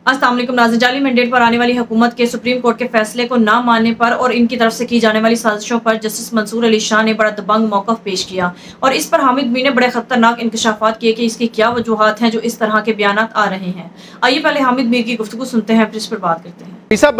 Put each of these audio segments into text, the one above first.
अस्सलाम वालेकुम नाज़रीन, जाली मैंडेट पर आने वाली हुकूमत के सुप्रीम कोर्ट के फैसले को ना मानने पर और इनकी तरफ से की जाने वाली साजिशों पर जस्टिस मंसूर अली शाह ने बड़ा दबंग मौक़िफ़ पेश किया और इस पर हामिद मीर ने बड़े खतरनाक इंकशाफात किए कि इसकी क्या वजूहात हैं जो इस तरह के बयानात आ रहे हैं। आइए पहले हामिद मीर की गुफ्तगू सुनते हैं, फिर इस पर बात करते हैं। साहब,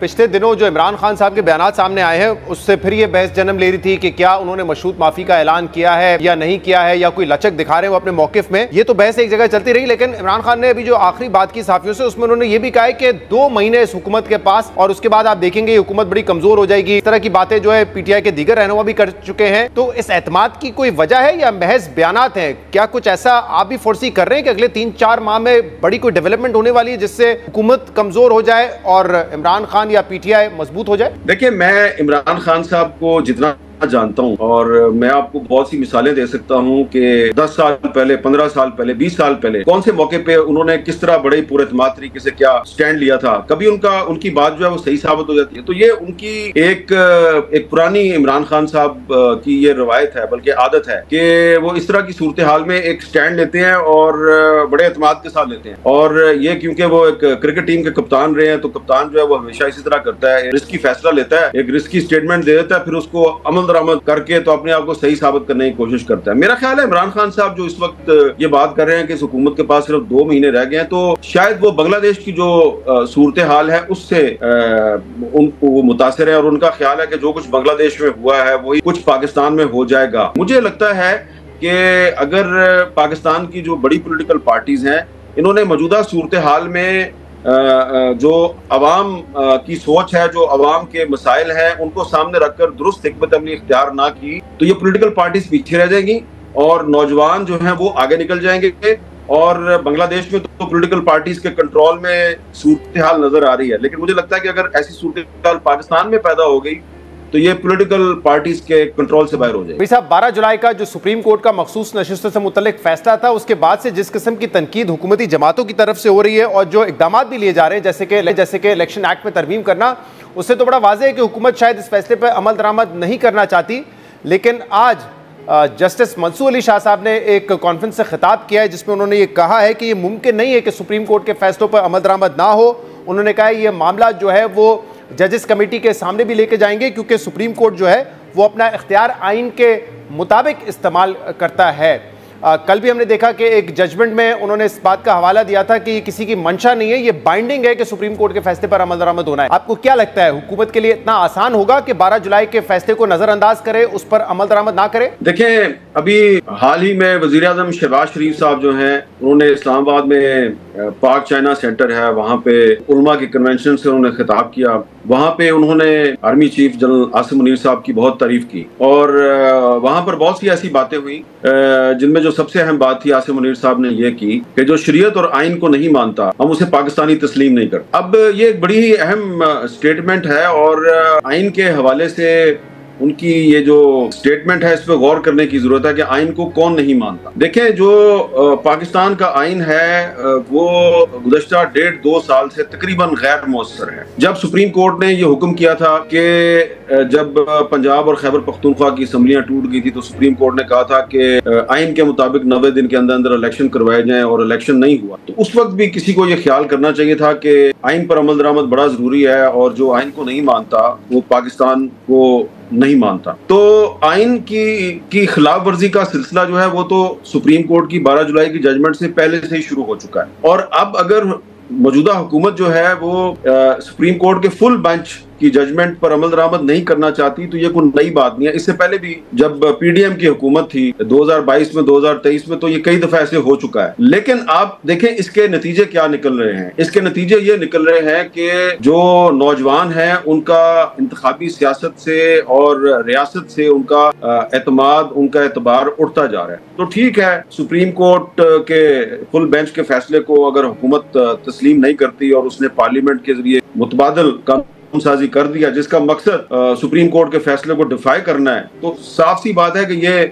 पिछले दिनों जो इमरान खान साहब के बयानात सामने आए हैं उससे फिर ये बहस जन्म ले रही थी कि क्या उन्होंने मशरूत माफी का ऐलान किया है या नहीं किया है, या कोई लचक दिखा रहे हैं वो अपने मौकिफ में। ये तो बहस एक जगह चलती रही, लेकिन इमरान खान ने अभी जो आखिरी बात की सहाफियों से उसमें उन्होंने ये भी कहा है कि 2 महीने इस हुकूमत के पास और उसके बाद आप देखेंगे ये हुकूमत बड़ी कमजोर हो जाएगी। इस तरह की बातें जो है पीटीआई के दीगर रहनुमा भी कर चुके हैं। तो इस एतमाद की कोई वजह है या महज बयानात हैं? क्या कुछ ऐसा आप भी फोर्सी कर रहे हैं कि अगले 3-4 माह में बड़ी कोई डेवलपमेंट होने वाली है जिससे हुकूमत कमजोर हो जाए और इमरान खान या पीटीआई मजबूत हो जाए? देखिए, मैं इमरान खान साहब को जितना जानता हूं और मैं आपको बहुत सी मिसालें दे सकता हूं कि 10 साल पहले, 15 साल पहले, 20 साल पहले कौन से मौके पे उन्होंने किस तरह बड़े पूरे एतमाद तरीके से क्या स्टैंड लिया था। कभी उनकी बात जो है वो सही साबित हो जाती है। तो ये उनकी एक पुरानी इमरान खान साहब की ये रवायत है, बल्कि आदत है कि वो इस तरह की सूरत हाल में एक स्टैंड लेते हैं और बड़े एतमाद के साथ लेते हैं। और ये क्योंकि वो एक क्रिकेट टीम के कप्तान रहे हैं, तो कप्तान जो है वो हमेशा इसी तरह करता है, रिस्की फैसला लेता है, एक रिस्की स्टेटमेंट दे देता है, फिर उसको अमल दरामद करके तो अपने आप को सही साबित करने की कोशिश करता है। मेरा ख्याल है इमरान खान साहब जो इस वक्त ये बात कर रहे हैं कि इस हुकूमत के पास सिर्फ 2 महीने रह गए हैं, तो शायद वो बांग्लादेश की जो सूरत हाल है उससे उनको मुतासिर है और उनका ख्याल है कि जो कुछ बांग्लादेश में हुआ है वही कुछ पाकिस्तान में हो जाएगा। मुझे लगता है कि अगर पाकिस्तान की जो बड़ी पॉलिटिकल पार्टीज हैं इन्होंने मौजूदा सूरत हाल में जो अवाम की सोच है, जो अवाम के मसाइल हैं, उनको सामने रखकर दुरुस्त हिकमत अमली इख्तियार ना की तो ये पॉलिटिकल पार्टीज पीछे रह जाएंगी और नौजवान जो हैं वो आगे निकल जाएंगे। और बांग्लादेश में तो पॉलिटिकल पार्टीज के कंट्रोल में सूरत हाल नजर आ रही है, लेकिन मुझे लगता है कि अगर ऐसी सूरत हाल पाकिस्तान में पैदा हो गई तो ये पॉलिटिकल पार्टीज के कंट्रोल से बाहर हो जाए। भाई साहब, 12 जुलाई का जो सुप्रीम कोर्ट का मखसूस नशिस्त से मुतल्लिक फैसला था, उसके बाद से जिस किस्म की तनकीद हुकूमती जमातों की तरफ से हो रही है और जो इकदाम भी लिए जा रहे हैं जैसे कि इलेक्शन एक्ट में तरमीम करना, उससे तो बड़ा वाज़ेह है कि हुकूमत शायद इस फैसले पर अमल दरामद नहीं करना चाहती। लेकिन आज जस्टिस मंसूर अली शाह साहब ने एक कॉन्फ्रेंस से खिताब किया है जिसमें उन्होंने ये कहा है कि ये मुमकिन नहीं है कि सुप्रीम कोर्ट के फैसलों पर अमल दरामद ना हो। उन्होंने कहा है ये मामला जो है वो जजेस कमेटी के सामने भी लेके जाएंगे, क्योंकि सुप्रीम कोर्ट जो है वो अपना इख्तियार आइन के मुताबिक इस्तेमाल करता है। कल भी हमने देखा कि एक जजमेंट में उन्होंने इस बात का हवाला दिया था कि किसी की मंशा नहीं है, ये बाइंडिंग है कि सुप्रीम कोर्ट के फैसले पर अमल दरामद होना है। आपको क्या लगता है, हुकूमत के लिए इतना आसान होगा कि 12 जुलाई के फैसले को नजरअंदाज करे, उस पर अमल दरामद ना करे? देखें, अभी हाल ही में वजीर आजम शहबाज शरीफ साहब जो हैं उन्होंने इस्लामाबाद में पाक चाइना सेंटर है, वहाँ पे उलमा के कन्वेंशन से उन्होंने खिताब किया। वहाँ पे उन्होंने army chief general Asim Munir साहब की बहुत तारीफ की और वहाँ पर बहुत सी ऐसी बातें हुई जिनमें जो सबसे अहम बात थी, आसिम मुनीर साहब ने यह की कि जो शरीयत और आइन को नहीं मानता हम उसे पाकिस्तानी तस्लीम नहीं करते। अब ये एक बड़ी ही अहम स्टेटमेंट है और आइन के हवाले से उनकी ये जो स्टेटमेंट है इस पर गौर करने की जरूरत है कि आइन को कौन नहीं मानता। देखें, जो पाकिस्तान का आइन है वो गुज़श्ता 1.5-2 साल से तकरीबन गैर मौसर है। जब सुप्रीम कोर्ट ने ये हुक्म किया था कि जब पंजाब और खैबर पख्तूनख्वा की असम्बलियां टूट गई थी तो सुप्रीम कोर्ट ने कहा था कि आइन के मुताबिक 90 दिन के अंदर अंदर इलेक्शन करवाए जाएं और इलेक्शन नहीं हुआ, तो उस वक्त भी किसी को ये ख्याल करना चाहिए था कि आइन पर अमल दरामद बड़ा जरूरी है और जो आइन को नहीं मानता वो पाकिस्तान को नहीं मानता। तो आइन की खिलाफ वर्जी का सिलसिला जो है वो तो सुप्रीम कोर्ट की 12 जुलाई की जजमेंट से पहले से ही शुरू हो चुका है और अब अगर मौजूदा हुकूमत जो है वो सुप्रीम कोर्ट के फुल बेंच की जजमेंट पर अमल दरामद नहीं करना चाहती तो ये कोई नई बात नहीं है। इससे पहले भी जब पीडीएम की हुकूमत थी 2022 में, 2023 में, तो ये कई दफा ऐसे हो चुका है। लेकिन आप देखें इसके नतीजे क्या निकल रहे हैं। इसके नतीजे ये निकल रहे हैं कि जो नौजवान हैं उनका इंतखाबी सियासत से और रियासत से उनका एतमाद, उनका एतबार उठता जा रहा है। तो ठीक है, सुप्रीम कोर्ट के फुल बेंच के फैसले को अगर हुकूमत तस्लीम नहीं करती और उसने पार्लियामेंट के जरिए मुतबादल साजी कर दिया जिसका मकसद सुप्रीम कोर्ट के फैसले को डिफाई करना है, तो साफ सी बात है कि ये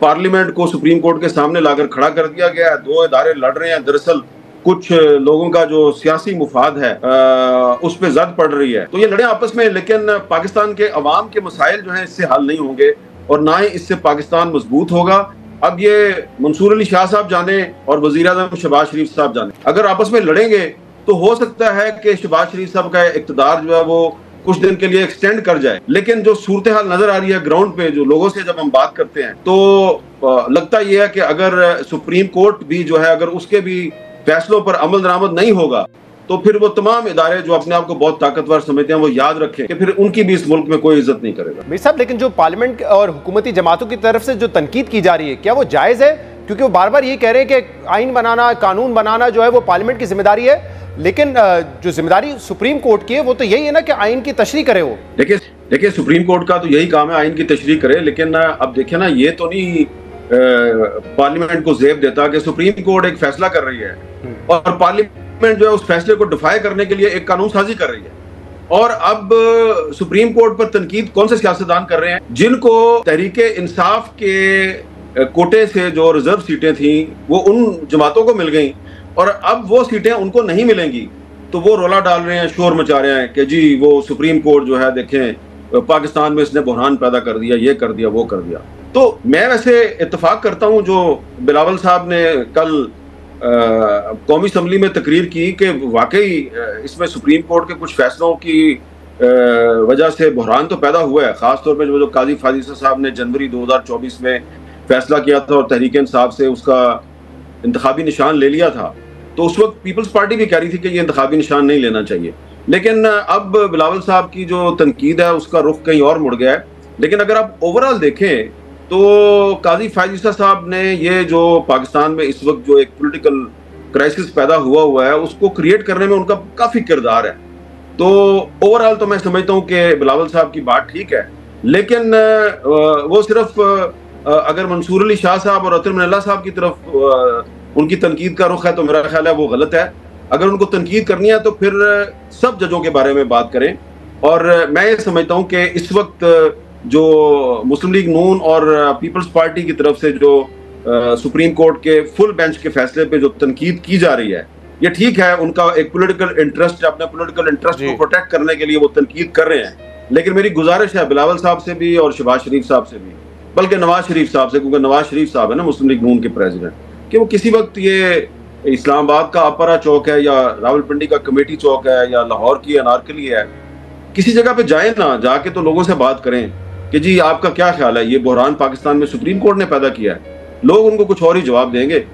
पार्लियामेंट को सुप्रीम कोर्ट के सामने लाकर खड़ा कर दिया गया है। 2 इदारे लड़ रहे हैं, दरअसल कुछ लोगों का जो सियासी मुफाद है उस पर जद पड़ रही है, तो ये लड़े आपस में, लेकिन पाकिस्तान के अवाम के मसाइल जो है इससे हल नहीं होंगे और ना ही इससे पाकिस्तान मजबूत होगा। अब ये मंसूर अली शाह साहब जाने और वजीर आज़म शहबाज शरीफ साहब जाने, अगर आपस में लड़ेंगे तो हो सकता है कि शहबाज शरीफ साहब का इक़्तिदार जो है वो कुछ दिन के लिए एक्सटेंड कर जाए। लेकिन जो सूरत हाल नजर आ रही है ग्राउंड पे, जो लोगों से जब हम बात करते हैं, तो लगता यह है कि अगर सुप्रीम कोर्ट भी जो है अगर उसके भी फैसलों पर अमल दरामद नहीं होगा तो फिर वो तमाम इदारे जो अपने आप को बहुत ताकतवर समझते हैं वो याद रखें कि फिर उनकी भी इस मुल्क में कोई इज्जत नहीं करेगा। मीर साहब, लेकिन जो पार्लियामेंट और हुकूमती जमातों की तरफ से जो तनकीद की जा रही है, क्या वो जायज है? क्योंकि वो बार बार ये कह रहे हैं कि आइन बनाना, कानून बनाना जो है वो पार्लियामेंट की जिम्मेदारी है, लेकिन जो जिम्मेदारी सुप्रीम कोर्ट की है वो तो यही है ना कि आइन की तशरीह करे। वो देखिए सुप्रीम कोर्ट का तो यही काम है आइन की तशरीह करे, लेकिन अब देखिए ना, ये तो नहीं पार्लियामेंट को ज़ेब देता कि सुप्रीम कोर्ट एक फैसला कर रही है और पार्लियामेंट जो है उस फैसले को डिफाई करने के लिए एक कानून साजी कर रही है। और अब सुप्रीम कोर्ट पर तनकीद कौन से सियासतदान कर रहे हैं? जिनको तहरीके इंसाफ के कोटे से जो रिजर्व सीटें थी वो उन जमातों को मिल गई और अब वो सीटें उनको नहीं मिलेंगी, तो वो रोला डाल रहे हैं, शोर मचा रहे हैं कि जी वो सुप्रीम कोर्ट जो है देखें पाकिस्तान में इसने बहरान पैदा कर दिया, ये कर दिया, वो कर दिया। तो मैं वैसे इत्तेफाक करता हूं जो बिलावल साहब ने कल कौमी असम्बली में तकरीर की कि वाकई इसमें सुप्रीम कोर्ट के कुछ फैसलों की वजह से बहरान तो पैदा हुआ है। खासतौर पर जो काजी फाजिसा साहब ने जनवरी 2024 में फैसला किया था और तहरीक इंसाफ से उसका इंतखाबी निशान ले लिया था, तो उस वक्त पीपल्स पार्टी भी कह रही थी कि ये इंतखाबी निशान नहीं लेना चाहिए। लेकिन अब बिलावल साहब की जो तनकीद है उसका रुख कहीं और मुड़ गया है। लेकिन अगर आप ओवरऑल देखें तो काजी फाजिसा साहब ने ये जो पाकिस्तान में इस वक्त जो एक पॉलिटिकल क्राइसिस पैदा हुआ है उसको क्रिएट करने में उनका काफ़ी किरदार है। तो ओवरऑल तो मैं समझता हूँ कि बिलावल साहब की बात ठीक है, लेकिन वो सिर्फ अगर मंसूर अली शाह साहब और अतर मिनल्ला साहब की तरफ उनकी तनकीद का रुख है तो मेरा ख्याल है वो गलत है। अगर उनको तनकीद करनी है तो फिर सब जजों के बारे में बात करें। और मैं ये समझता हूँ कि इस वक्त जो मुस्लिम लीग नून और पीपल्स पार्टी की तरफ से जो सुप्रीम कोर्ट के फुल बेंच के फैसले पे जो तनकीद की जा रही है, ये ठीक है, उनका एक पॉलिटिकल इंटरेस्ट, अपने पॉलिटिकल इंटरेस्ट को प्रोटेक्ट करने के लिए वो तनकीद कर रहे हैं। लेकिन मेरी गुजारिश है बिलावल साहब से भी और शहबाज शरीफ साहब से भी, बल्कि नवाज शरीफ साहब से, क्योंकि नवाज शरीफ साहब है ना मुस्लिम लीग नून के प्रेसिडेंट, कि वो किसी वक्त ये इस्लामाबाद का अपरा चौक है या रावलपिंडी का कमेटी चौक है या लाहौर की अनारकली है, किसी जगह पे जाए ना, जाके तो लोगों से बात करें कि जी आपका क्या ख्याल है, ये बहरान पाकिस्तान में सुप्रीम कोर्ट ने पैदा किया है। लोग उनको कुछ और ही जवाब देंगे।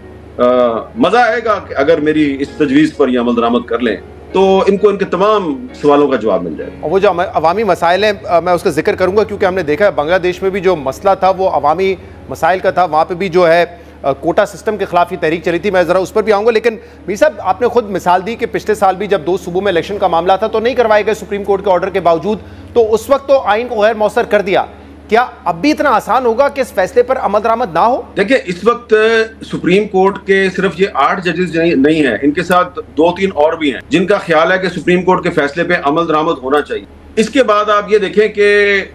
मजा आएगा कि अगर मेरी इस तजवीज़ पर ये अमल दरामद कर लें तो इनको इनके तमाम सवालों का जवाब मिल जाएगा। और वो जो अवामी मसाइल हैं मैं उसका जिक्र करूंगा, क्योंकि हमने देखा है बांग्लादेश में भी जो मसला था वो अवामी मसाइल का था। वहाँ पे भी जो है कोटा सिस्टम के खिलाफ ही तहरीक चली थी, मैं ज़रा उस पर भी आऊँगा। लेकिन मीर साहब, आपने खुद मिसाल दी कि पिछले साल भी जब 2 सूबों में इलेक्शन का मामला था तो नहीं करवाए गए सुप्रीम कोर्ट के ऑर्डर के बावजूद, तो उस वक्त तो आइन को गैर मौसर कर दिया। क्या अब भी इतना आसान होगा कि इस फैसले पर अमल दरामद ना हो? देखिए, इस वक्त सुप्रीम कोर्ट के सिर्फ ये 8 जजेस नहीं है, इनके साथ 2-3 और भी हैं जिनका ख्याल है कि सुप्रीम कोर्ट के फैसले पे अमल दरामद होना चाहिए। इसके बाद आप ये देखें कि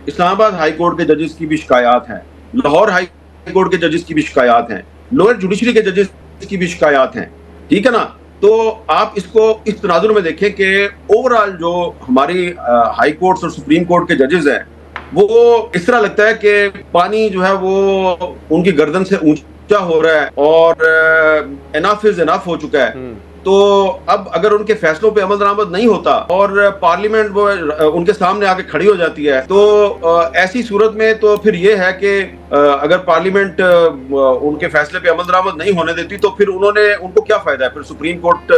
इस्लामाबाद हाई कोर्ट के जजेस की भी शिकायत हैं, लाहौर हाई कोर्ट के जजेस की भी शिकायत हैं, लोअर जुडिशरी के जजेस की भी शिकायत हैं, ठीक है ना। तो आप इसको इस तनाजुर में देखें कि ओवरऑल जो हमारी हाई कोर्ट्स और सुप्रीम कोर्ट के जजेस हैं वो इस तरह लगता है कि पानी जो है वो उनकी गर्दन से ऊंचा हो रहा है और इनफ इज इनफ हो चुका है। तो अब अगर उनके फैसलों पे अमल दरामद नहीं होता और पार्लियामेंट वो उनके सामने आके खड़ी हो जाती है, तो ऐसी सूरत में तो फिर ये है कि अगर पार्लियामेंट उनके फैसले पे अमल दरामद नहीं होने देती तो फिर उनको क्या फायदा है? फिर सुप्रीम कोर्ट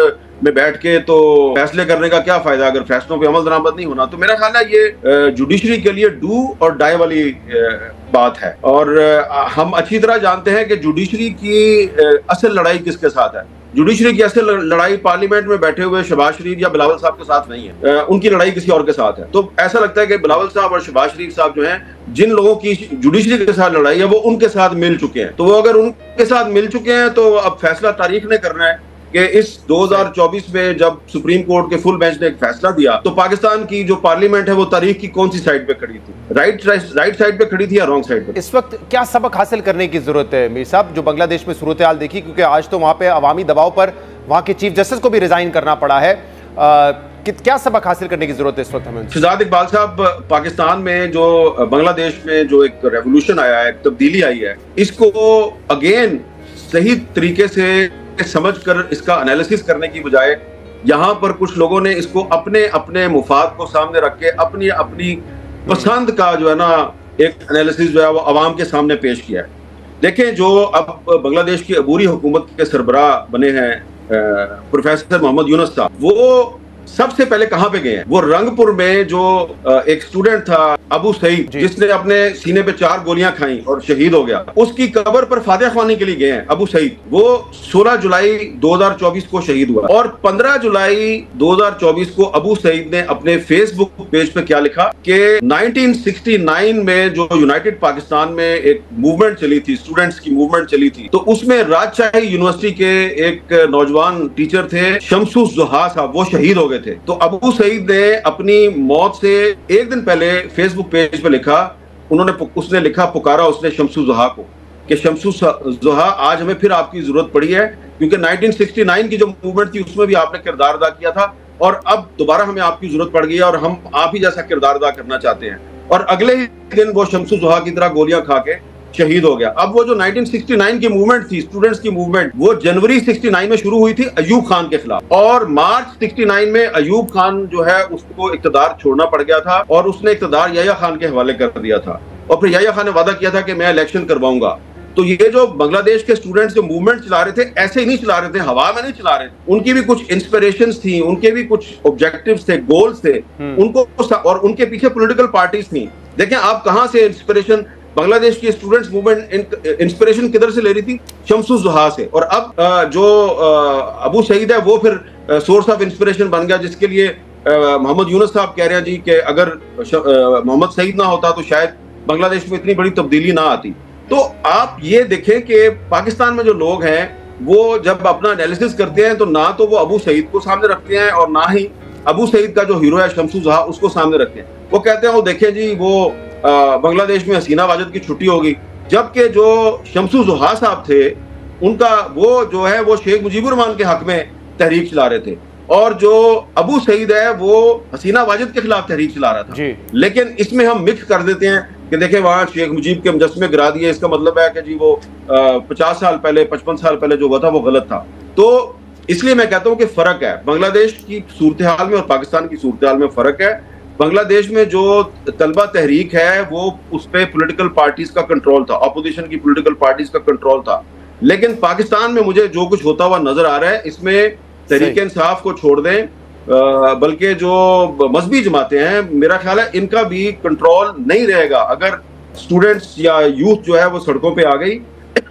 में बैठ के तो फैसले करने का क्या फायदा अगर फैसलों पे अमल दरामद नहीं होना? तो मेरा ख्याल है ये जुडिशरी के लिए डू और डाई वाली बात है। और हम अच्छी तरह जानते हैं कि जुडिशरी की असल लड़ाई किसके साथ है। जुडिशरी की असल लड़ाई पार्लियामेंट में बैठे हुए शहबाज शरीफ या बिलावल साहब के साथ नहीं है, उनकी लड़ाई किसी और के साथ है। तो ऐसा लगता है कि बिलावल साहब और शहबाज शरीफ साहब जो हैं, जिन लोगों की जुडिशरी के साथ लड़ाई है वो उनके साथ मिल चुके हैं। तो वो अगर उनके साथ मिल चुके हैं तो अब फैसला तारीख ने करना है कि इस 2024 में जब सुप्रीम कोर्ट के फुल बेंच ने एक फैसला दिया तो पाकिस्तान की जो पार्लियामेंट है वो तारीख की कौन सी साइड पे खड़ी थी, राइट साइड पे खड़ी थी या रॉन्ग साइड पे? इस वक्त क्या सबक हासिल करने की जरूरत है मीर साहब, जो बांग्लादेश में सूरत हाल देखी, क्योंकि आज तो वहाँ पे अवामी दबाव पर वहाँ के चीफ जस्टिस को भी रिजाइन करना पड़ा है, क्या सबक हासिल करने की जरूरत है इस वक्त हमें? शहजाद इकबाल साहब, पाकिस्तान में जो बांग्लादेश में जो एक रेवोल्यूशन आया है, तब्दीली आई है, इसको अगेन सही तरीके से समझकर इसका एनालिसिस करने की बजाय यहाँ पर कुछ लोगों ने इसको अपने अपने मुफाद को सामने रख के अपनी अपनी पसंद का जो है ना एक एनालिसिस जो है वो अवाम के सामने पेश किया है। देखें, जो अब बांग्लादेश की अबूरी हुकूमत के सरबराह बने हैं प्रोफेसर मोहम्मद यूनुस साहब, वो सबसे पहले कहां पे गए हैं? वो रंगपुर में जो एक स्टूडेंट था अबू सईद, जिसने अपने सीने पे 4 गोलियां खाई और शहीद हो गया, उसकी कब्र पर फातिहा ख्वानी के लिए गए हैं अबू सईद। वो 16 जुलाई 2024 को शहीद हुआ और 15 जुलाई 2024 को अबू सईद ने अपने फेसबुक पेज पे क्या लिखा कि 1969 में जो यूनाइटेड पाकिस्तान में एक मूवमेंट चली थी, स्टूडेंट्स की मूवमेंट चली थी, तो उसमें राजशाही यूनिवर्सिटी के एक नौजवान टीचर थे शमसुज जोहा साहब, वो शहीद हो गए थे। तो अबू सईद ने अपनी मौत से एक दिन पहले फेसबुक पेज पे लिखा, उसने लिखा, पुकारा उसने शमसुज जोहा को कि शमसुज जोहा आज हमें फिर आपकी जरूरत पड़ी है, क्योंकि 1969 की जो मूवमेंट थी उसमें भी आपने किरदार अदा किया था और अब दोबारा हमें आपकी जरूरत पड़ गई है और हम आप ही जैसा किरदार अदा करना चाहते हैं। और अगले ही दिन वो शमसुज जोहा की तरह गोलियां खा के शहीद हो गया। अब वो जो 1969 की मूवमेंट थी, स्टूडेंट्स की मूवमेंट, वो जनवरी 69 में शुरू हुई थी अयूब खान के खिलाफ, और मार्च 69 में अयूब खान जो है उसको इक़्तिदार छोड़ना पड़ गया था और उसने इक़्तिदार याह्या खान के हवाले कर दिया था और फिर याह्या खान ने वादा किया था कि मैं इलेक्शन करवाऊंगा। तो ये जो बांग्लादेश के स्टूडेंट्स जो मूवमेंट चला रहे थे, ऐसे ही नहीं चला रहे थे, हवा में नहीं चला रहे थे, उनकी भी कुछ इंस्पिरेशंस थी, उनके भी कुछ ऑब्जेक्टिव्स थे, गोल्स थे उनको, और उनके पीछे पॉलिटिकल पार्टीज थी। देखें आप कहां से इंस्पिरेशन, बांग्लादेश की स्टूडेंट्स मूवमेंट इंस्पिरेशन किधर से ले रही थी? शमसुज जोहा से। और अब जो अबू सईद है वो फिर सोर्स ऑफ इंस्पिरेशन बन गया, जिसके लिए मोहम्मद यूनुस साहब कह रहे हैं जी कि अगर मोहम्मद सईद ना होता तो शायद बांग्लादेश में इतनी बड़ी तब्दीली ना आती। तो आप ये देखें कि पाकिस्तान में जो लोग हैं वो जब अपना एनालिसिस करते हैं तो ना तो वो अबू सईद को सामने रखते हैं और ना ही अबू सईद का जो हीरो है शमसुज जोहा उसको सामने रखते हैं। वो कहते हैं वो देखें जी वो बांग्लादेश में हसीना वाजिद की छुट्टी होगी, जबकि जो शमसुज जोहा साहब थे उनका वो जो है वो शेख मुजीबुर रहमान के हक में तहरीक चला रहे थे और जो अबू सईद है वो हसीना वाजिद के खिलाफ तहरीक चला रहा था। लेकिन इसमें हम मिक्स कर देते हैं कि देखें वहां शेख मुजीब के मुजस्मे गिरा दिए, इसका मतलब है कि जी वो 50 साल पहले 55 साल पहले जो हुआ था वो गलत था। तो इसलिए मैं कहता हूँ कि फर्क है, बांग्लादेश की सूरत हाल में और पाकिस्तान की सूरत हाल में फर्क है। बांग्लादेश में जो तलबा तहरीक है वो उस पर पोलिटिकल पार्टीज का कंट्रोल था, अपोजिशन की पोलिटिकल पार्टीज का कंट्रोल था, लेकिन पाकिस्तान में मुझे जो कुछ होता हुआ नजर आ रहा है इसमें तहरीक इंसाफ को छोड़ दें, बल्कि जो मजहबी जमातें हैं मेरा ख्याल है इनका भी कंट्रोल नहीं रहेगा। अगर स्टूडेंट्स या यूथ जो है वो सड़कों पे आ गई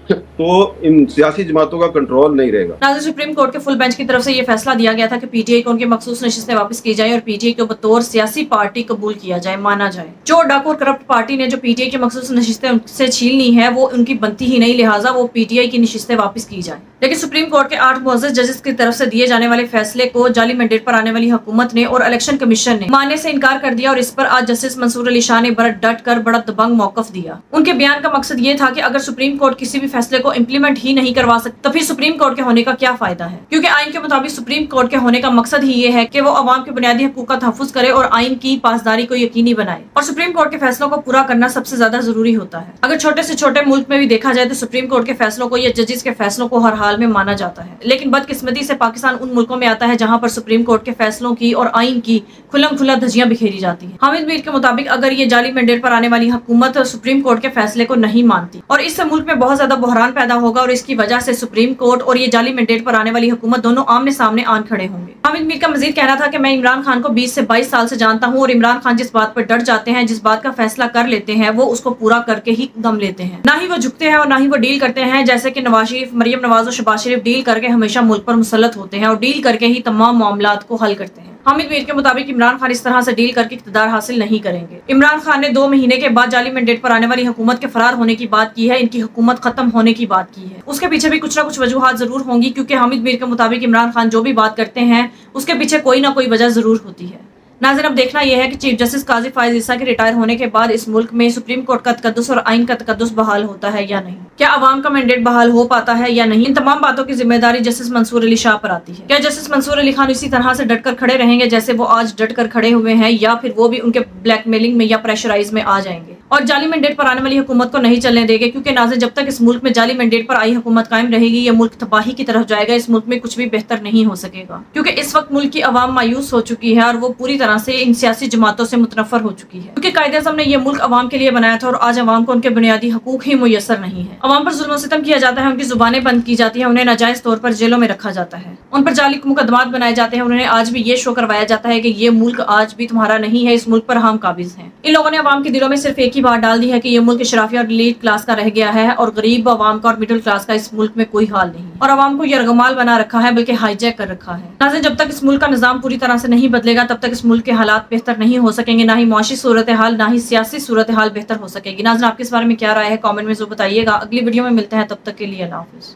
तो इन सियासी जमातों का कंट्रोल नहीं रहेगा। नाज़रीन, सुप्रीम कोर्ट के फुल बेंच की तरफ से ये फैसला दिया गया था कि पीटीआई को उनकी मखसूस नशिस्तें वापस की जाए और पीटीआई को बतौर सियासी पार्टी कबूल किया जाए, माना जाए। जो डाकू और करप्ट पार्टी ने जो पीटीआई की मखसूस नशिस्तें उनसे छीननी है वो उनकी बनती ही नहीं, लिहाजा वो पीटीआई की नशिस्तें वापस की जाए। लेकिन सुप्रीम कोर्ट के 8 मुअज़्ज़ज़ जजेस की तरफ से दिए जाने वाले फैसले को जाली मैंडेट पर आने वाली हुकूमत ने और इलेक्शन कमीशन ने मानने से इनकार कर दिया और इस पर आज जस्टिस मंसूर अली शाह ने बड़ा डट कर बड़ा दबंग मौकफ दिया। उनके बयान का मकसद ये था कि अगर सुप्रीम कोर्ट किसी भी फैसले को इम्प्लीमेंट ही नहीं करवा सकते तो फिर सुप्रीम कोर्ट के होने का क्या फायदा है, क्योंकि आइन के मुताबिक सुप्रीम कोर्ट के होने का मकसद ही ये है कि वो अवाम के बुनियादी हकूक का तहफ़्फ़ुज़ करे और आइन की पासदारी को यकीनी बनाए और सुप्रीम कोर्ट के फैसलों को पूरा करना सबसे ज्यादा जरूरी होता है। अगर छोटे से छोटे मुल्क में भी देखा जाए तो सुप्रीम कोर्ट के फैसलों को या जजेस के फैसलों को हर हाल में माना जाता है, लेकिन बदकिस्मती से पाकिस्तान उन मुल्कों में आता है जहाँ पर सुप्रीम कोर्ट के फैसलों की और आइन की खुल्लम खुल्ला धज्जियां बिखेरी जाती है। हामिद मीर के मुताबिक अगर ये जाली मैंडेट पर आने वाली हुकूमत सुप्रीम कोर्ट के फैसले को नहीं मानती और इससे मुल्क में बहुत ज्यादा बहरान पैदा होगा और इसकी वजह से सुप्रीम कोर्ट और ये जाली मैंडेट पर आने वाली हुकूमत दोनों आमने सामने आन खड़े होंगे। हामिद मीर का मजीद कहना था कि मैं इमरान खान को 20 से 22 साल से जानता हूँ और इमरान खान जिस बात पर डट जाते हैं, जिस बात का फैसला कर लेते हैं वो उसको पूरा करके ही दम लेते हैं, ना ही वो झुकते हैं और ना ही वो डील करते हैं जैसे कि नवाज शरीफ, मरियम नवाज और शहबाज शरीफ डील करके हमेशा मुल्क पर मुसल्लत होते हैं और डील करके ही तमाम मामलात को हल करते हैं। हामिद मीर के मुताबिक इमरान खान इस तरह से डील करके इक़्तिदार हासिल नहीं करेंगे। इमरान खान ने 2 महीने के बाद जाली मैंडेट पर आने वाली हुकूमत के फरार होने की बात की है, इनकी हुकूमत खत्म होने की बात की है। उसके पीछे भी कुछ ना कुछ वजूहात जरूर होंगी, क्योंकि हामिद मीर के मुताबिक इमरान खान जो भी बात करते हैं उसके पीछे कोई ना कोई वजह जरूर होती है। नाज़रीन, अब देखना यह है कि चीफ जस्टिस काजी फायज ईसा के रिटायर होने के बाद इस मुल्क में सुप्रीम कोर्ट का तकद्दुस और आइन का तकद्दुस बहाल होता है या नहीं, क्या अवाम का मैंडेट बहाल हो पाता है या नहीं। इन तमाम बातों की जिम्मेदारी जस्टिस मंसूर अली शाह पर आती है। क्या जस्टिस मंसूर अली खान इसी तरह से डट कर खड़े रहेंगे जैसे वो आज डट कर खड़े हुए हैं, या फिर वो भी उनके ब्लैकमेलिंग में या प्रेशराइज में आ जाएंगे। और जाली मैंडेट पर आने वाली हुकूमत को नहीं चलने देंगे, क्योंकि नाज़रीन जब तक इस मुल्क में जाली मैंडेट पर आई हुकूमत कायम रहेगी, ये मुल्क तबाही की तरफ जाएगा। इस मुल्क में कुछ भी बेहतर नहीं हो सकेगा, क्योंकि इस वक्त मुल्क की आवाम मायूस हो चुकी है और वो पूरी तरह से इन सियासी जमातों से मुतनफर हो चुकी है, क्योंकि कायदे-ए-आज़म ने यह मुल्क अवाम के लिए बनाया था और आज अवाम को उनके बुनियादी हकूक ही मुयसर नहीं है। अवाम पर जुल्म सितम किया जाता है, उनकी जुबानें बंद की जाती है, उन्हें नाजायज तौर पर जेलों में रखा जाता है, उन पर जाली मुकदमात बनाए जाते हैं। उन्हें आज भी ये शो करवाया जाता है कि ये मुल्क आज भी तुम्हारा नहीं है, इस मुल्क पर हम काबिज हैं। इन लोगों ने अवाम के दिलों में सिर्फ एक ही बात डाल दी है कि ये मुल्क शराफिया और एलीट क्लास का रह गया है और गरीब अवाम का और मिडिल क्लास का इस मुल्क में कोई हाल नहीं, और अवाम को यरगमाल बना रखा है, बल्कि हाईजैक कर रखा है। नाज़रीन जब तक इस मुल्क का निजाम पूरी तरह से नहीं बदलेगा, तब तक इस मुल्क के हालात बेहतर नहीं हो सकेंगे, ना ही मुआशी सूरत हाल, ना ही सियासी सूरत हाल बेहतर हो सकेगी। नाज़रीन आपके इस बारे में क्या राय है, कमेंट में जरूर बताइएगा। अगली वीडियो में मिलते हैं, तब तक के लिए अल्लाह हाफ़िज़।